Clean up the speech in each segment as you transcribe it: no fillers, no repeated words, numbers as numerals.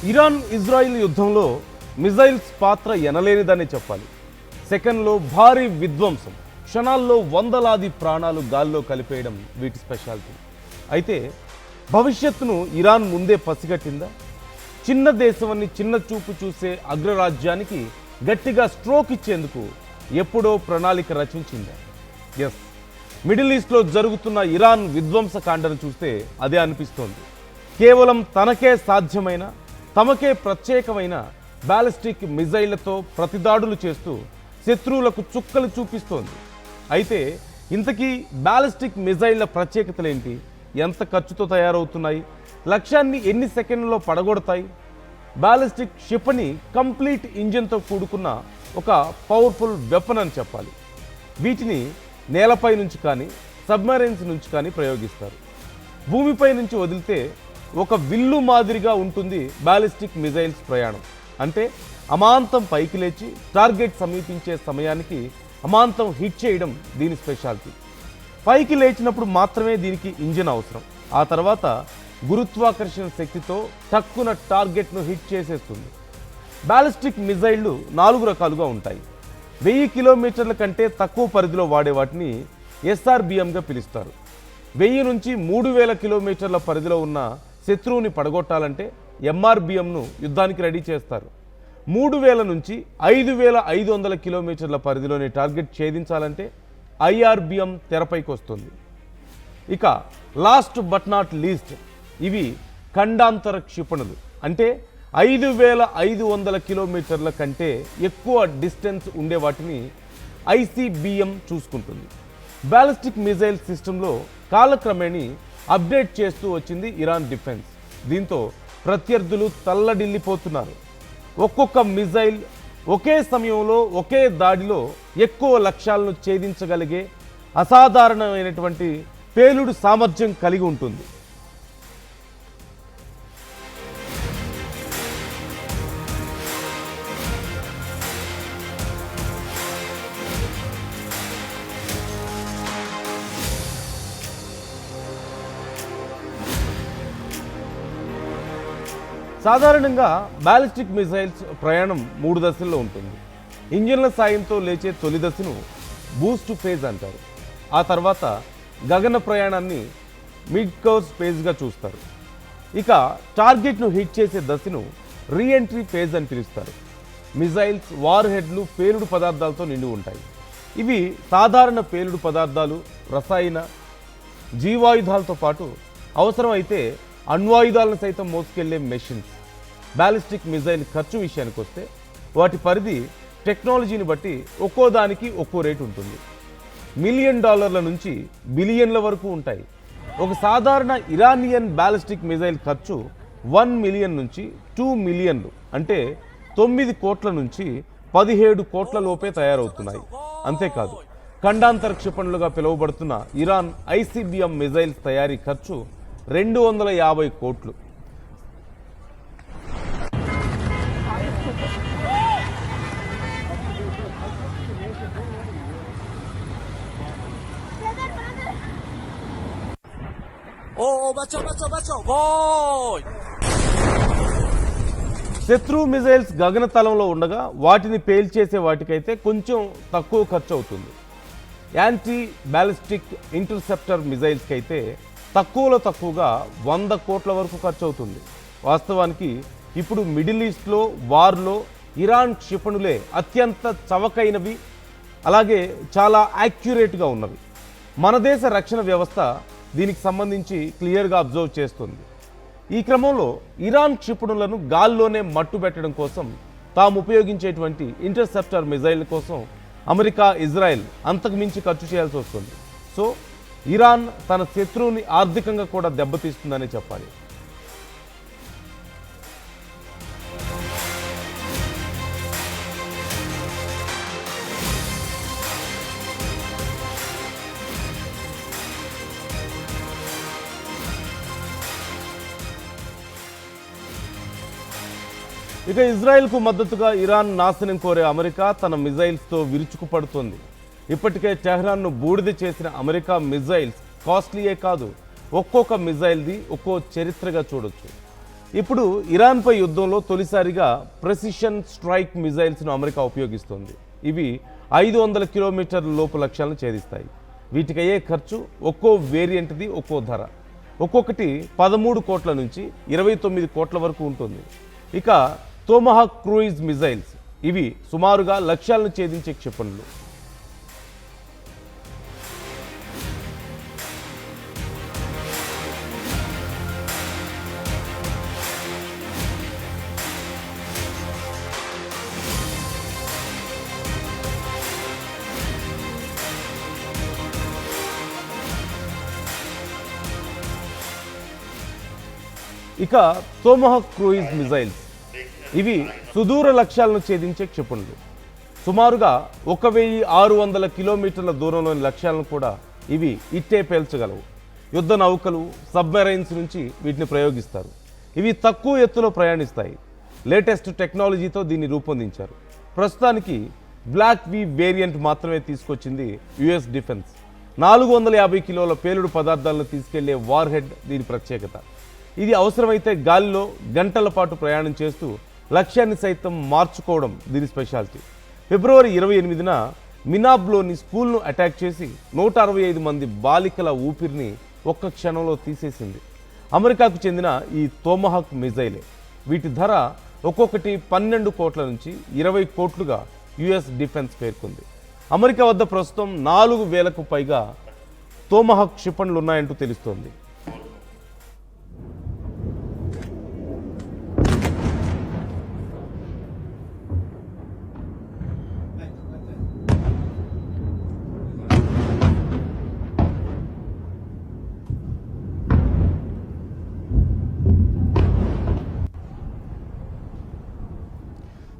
Iran Israel యుద్ధంలో missiles పాత్ర ఎనలేనిదనే చెప్పాలి. సెకండ్లో భారీ విధ్వంసం, క్షణాల్లో వందలాది ప్రాణాలు గాల్లో కలిపేయడం వీటి స్పెషాలిటీ. అయితే భవిష్యత్తును ఇరాన్ ముందే పసిగట్టిందా? చిన్న దేశమని చిన్న చూపు చూసే అగ్రరాజ్యానికి గట్టిగా స్ట్రోక్ ఇచ్చేందుకు ఎప్పుడో ప్రణాళిక రచించిందా? ఎస్, మిడిల్ ఈస్ట్లో జరుగుతున్న ఇరాన్ విధ్వంసకాండను చూస్తే అదే అనిపిస్తోంది. కేవలం తనకే సాధ్యమైన, తమకే ప్రత్యేకమైన బ్యాలిస్టిక్ మిజైళ్లతో ప్రతిదాడులు చేస్తూ శత్రువులకు చుక్కలు చూపిస్తోంది. అయితే ఇంతకీ బ్యాలిస్టిక్ మిజైళ్ల ప్రత్యేకతలేంటి? ఎంత ఖర్చుతో తయారవుతున్నాయి? లక్ష్యాన్ని ఎన్ని సెకండ్లలో పడగొడతాయి? బ్యాలిస్టిక్ క్షిపణి కంప్లీట్ ఇంజిన్తో కూడుకున్న ఒక పవర్ఫుల్ వెపన్ అని చెప్పాలి. వీటిని నేలపై నుంచి కానీ సబ్మరైన్స్ నుంచి కానీ ప్రయోగిస్తారు. భూమిపై నుంచి వదిలితే ఒక విల్లు మాదిరిగా ఉంటుంది బ్యాలిస్టిక్ మిజైల్స్ ప్రయాణం. అంటే అమాంతం పైకి లేచి టార్గెట్ సమీపించే సమయానికి అమాంతం హిట్ చేయడం దీని స్పెషాలిటీ. పైకి లేచినప్పుడు మాత్రమే దీనికి ఇంజిన్ అవసరం. ఆ తర్వాత గురుత్వాకర్షణ శక్తితో టక్కున టార్గెట్ను హిట్ చేసేస్తుంది. బ్యాలిస్టిక్ మిజైళ్లు 4 రకాలుగా ఉంటాయి. 1000 కిలోమీటర్ల కంటే తక్కువ పరిధిలో వాడే వాటిని SRBMగా పిలుస్తారు. 1000 నుంచి 3000 కిలోమీటర్ల పరిధిలో ఉన్న శత్రువుని పడగొట్టాలంటే MRBMను యుద్ధానికి రెడీ చేస్తారు. 3000 నుంచి 5500 కిలోమీటర్ల పరిధిలోని టార్గెట్ ఛేదించాలంటే IRBM తెరపైకి వస్తుంది. ఇక లాస్ట్ బట్ నాట్ లీస్ట్, ఇవి ఖండాంతర క్షిపణులు. అంటే 5500 కిలోమీటర్ల కంటే ఎక్కువ డిస్టెన్స్ ఉండే వాటిని ICBM చూసుకుంటుంది. బ్యాలిస్టిక్ మిజైల్ సిస్టంలో కాలక్రమేణీ అప్డేట్ చేస్తూ వచ్చింది ఇరాన్ డిఫెన్స్. దీంతో ప్రత్యర్థులు తల్లడిల్లిపోతున్నారు. ఒక్కొక్క మిజైల్ ఒకే సమయంలో ఒకే దాడిలో ఎక్కువ లక్ష్యాలను ఛేదించగలిగే అసాధారణమైనటువంటి పేలుడు సామర్థ్యం కలిగి ఉంటుంది. సాధారణంగా బ్యాలిస్టిక్ మిజైల్స్ ప్రయాణం 3 దశల్లో ఉంటుంది. ఇంజిన్ల సాయంతో లేచే తొలి దశను బూస్ట్ ఫేజ్ అంటారు. ఆ తర్వాత గగన ప్రయాణాన్ని మిడ్ కోర్స్ ఫేజ్గా చూస్తారు. ఇక టార్గెట్ను హిట్ చేసే దశను రీఎంట్రీ ఫేజ్ అని పిలుస్తారు. మిజైల్స్, వార్ హెడ్లు పేలుడు పదార్థాలతో నిండి ఉంటాయి. ఇవి సాధారణ పేలుడు పదార్థాలు, రసాయన, జీవాయుధాలతో పాటు అవసరమైతే అణ్వాయుధాలను సైతం మోసుకెళ్లే మెషిన్స్. బ్యాలిస్టిక్ మిజైల్ ఖర్చు విషయానికి వస్తే వాటి పరిధి టెక్నాలజీని బట్టి ఒక్కో దానికి ఒక్కో రేటు ఉంటుంది. $1 మిలియన్ నుంచి బిలియన్ల వరకు ఉంటాయి. ఒక సాధారణ ఇరానియన్ బ్యాలిస్టిక్ మిజైల్ ఖర్చు 1 మిలియన్ నుంచి 2 మిలియన్లు, అంటే 9 కోట్ల నుంచి 17 కోట్ల లోపే తయారవుతున్నాయి. అంతేకాదు, ఖండాంతర క్షిపణులుగా పిలువబడుతున్న ఇరాన్ ICBM మిజైల్స్ తయారీ ఖర్చు 250 కోట్లు. శత్రు మిజైల్స్ గగనతలంలో ఉండగా వాటిని పేల్చేసే వాటికైతే కొంచెం తక్కువ ఖర్చు అవుతుంది. యాంటీ బ్యాలిస్టిక్ ఇంటర్సెప్టర్ మిజైల్స్కి అయితే తక్కువలో తక్కువగా 100 కోట్ల వరకు ఖర్చు అవుతుంది. వాస్తవానికి ఇప్పుడు మిడిల్ ఈస్ట్లో వార్లో ఇరాన్ క్షిపణులే అత్యంత చవకైనవి, అలాగే చాలా యాక్యురేట్గా ఉన్నవి. మన దేశ రక్షణ వ్యవస్థ దీనికి సంబంధించి క్లియర్గా అబ్జర్వ్ చేస్తుంది. ఈ క్రమంలో ఇరాన్ క్షిపణులను గాల్లోనే మట్టుబెట్టడం కోసం తాము ఉపయోగించేటువంటి ఇంటర్సెప్టర్ మిజైల్ కోసం అమెరికా, ఇజ్రాయెల్ అంతకు మించి ఖర్చు చేయాల్సి వస్తుంది. సో ఇరాన్ తన శత్రువుని ఆర్థికంగా కూడా దెబ్బతీస్తుందనే చెప్పాలి. ఇక ఇజ్రాయెల్కు మద్దతుగా ఇరాన్ నాశనం కోరే అమెరికా తన మిజైల్స్తో విరుచుకుపడుతోంది. ఇప్పటికే టెహ్రాన్ను బూడిద చేసిన అమెరికా మిజైల్స్ కాస్ట్లీయే కాదు, ఒక్కొక్క మిజైల్ది ఒక్కో చరిత్రగా చూడొచ్చు. ఇప్పుడు ఇరాన్పై యుద్ధంలో తొలిసారిగా ప్రెసిషన్ స్ట్రైక్ మిజైల్స్ను అమెరికా ఉపయోగిస్తోంది. ఇవి 500 కిలోమీటర్ల లోపు లక్ష్యాలను ఛేదిస్తాయి. వీటికి అయ్యే ఖర్చు ఒక్కో వేరియంట్ది ఒక్కో ధర. ఒక్కొక్కటి 13 కోట్ల నుంచి 29 కోట్ల వరకు ఉంటుంది. ఇక తోమహాక్ క్రూయిజ్ మిజైల్స్, ఇవి సుమారుగా లక్ష్యాలను ఛేదించే క్షిపణులు. ఇక తోమహాక్ క్రూయిజ్ మిజైల్స్, ఇవి సుదూర లక్ష్యాలను ఛేదించే క్షిపణులు. సుమారుగా 1600 కిలోమీటర్ల దూరంలోని లక్ష్యాలను కూడా ఇవి ఇట్టే పేల్చగలవు. యుద్ధ నౌకలు, సబ్మెరైన్స్ నుంచి వీటిని ప్రయోగిస్తారు. ఇవి తక్కువ ఎత్తులో ప్రయాణిస్తాయి. లేటెస్ట్ టెక్నాలజీతో దీన్ని రూపొందించారు. ప్రస్తుతానికి బ్లాక్ వి వేరియంట్ మాత్రమే తీసుకొచ్చింది యుఎస్ డిఫెన్స్. 450 కిలోల పేలుడు పదార్థాలను తీసుకెళ్లే వార్ హెడ్ దీని ప్రత్యేకత. ఇది అవసరమైతే గాలిలో గంటల పాటు ప్రయాణం చేస్తూ లక్ష్యాన్ని సైతం మార్చుకోవడం దీని స్పెషాలిటీ. ఫిబ్రవరి 28న మినాబ్లోని స్కూల్ను అటాక్ చేసి 165 మంది బాలికల ఊపిరిని ఒక్క క్షణంలో తీసేసింది అమెరికాకు చెందిన ఈ తోమహాక్ మిజైలే. వీటి ధర ఒక్కొక్కటి 12 కోట్ల నుంచి 20 కోట్లుగా యుఎస్ డిఫెన్స్ పేర్కొంది. అమెరికా వద్ద ప్రస్తుతం 4000కు పైగా తోమహాక్ క్షిపణులు ఉన్నాయంటూ తెలుస్తోంది.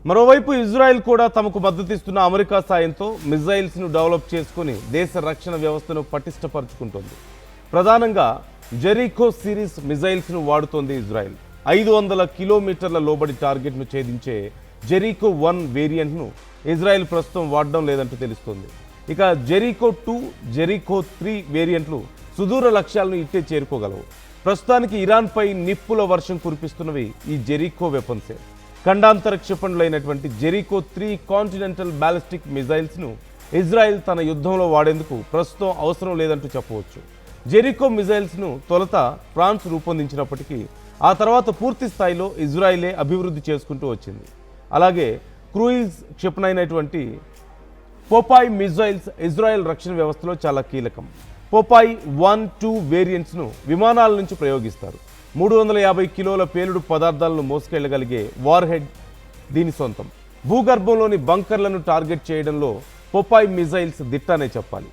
మరోవైపు ఇజ్రాయెల్ కూడా తమకు మద్దతిస్తున్న అమెరికా సాయంతో మిజైల్స్ను డెవలప్ చేసుకుని దేశ రక్షణ వ్యవస్థను పటిష్టపరుచుకుంటోంది. ప్రధానంగా జెరికో సిరీస్ మిజైల్స్ను వాడుతోంది ఇజ్రాయెల్. 500 కిలోమీటర్ల లోబడి టార్గెట్ను ఛేదించే జెరికో 1 వేరియంట్ను ఇజ్రాయెల్ ప్రస్తుతం వాడడం లేదంటూ తెలుస్తోంది. ఇక జెరికో 2, జెరికో 3 వేరియంట్లు సుదూర లక్ష్యాలను ఇట్టే చేరుకోగలవు. ప్రస్తుతానికి ఇరాన్పై నిప్పుల వర్షం కురిపిస్తున్నవి ఈ జెరికో వెపన్సే. ఖండాంతర క్షిపణులైనటువంటి జెరికో 3 కాంటినెంటల్ బ్యాలిస్టిక్ మిజైల్స్ను ఇజ్రాయెల్ తన యుద్ధంలో వాడేందుకు ప్రస్తుతం అవసరం లేదంటూ చెప్పవచ్చు. జెరికో మిజైల్స్ను తొలుత ఫ్రాన్స్ రూపొందించినప్పటికీ ఆ తర్వాత పూర్తి స్థాయిలో ఇజ్రాయెలే అభివృద్ధి చేసుకుంటూ వచ్చింది. అలాగే క్రూయిజ్ క్షిపణైనటువంటి పోపాయ్ మిజైల్స్ ఇజ్రాయెల్ రక్షణ వ్యవస్థలో చాలా కీలకం. పోపాయ్ 1, 2 వేరియంట్స్ను విమానాల నుంచి ప్రయోగిస్తారు. 350 కిలోల పేలుడు పదార్థాలను మోసుకెళ్లగలిగే వార్ హెడ్ దీని సొంతం. భూగర్భంలోని బంకర్లను టార్గెట్ చేయడంలో పోపాయ్ మిజైల్స్ దిట్టనే చెప్పాలి.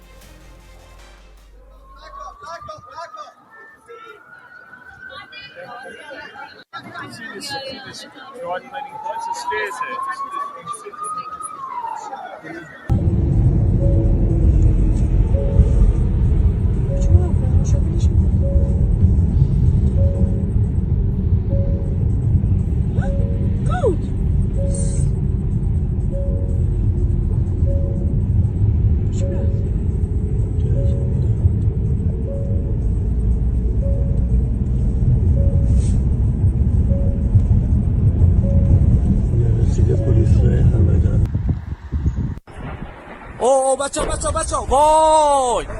بچه بای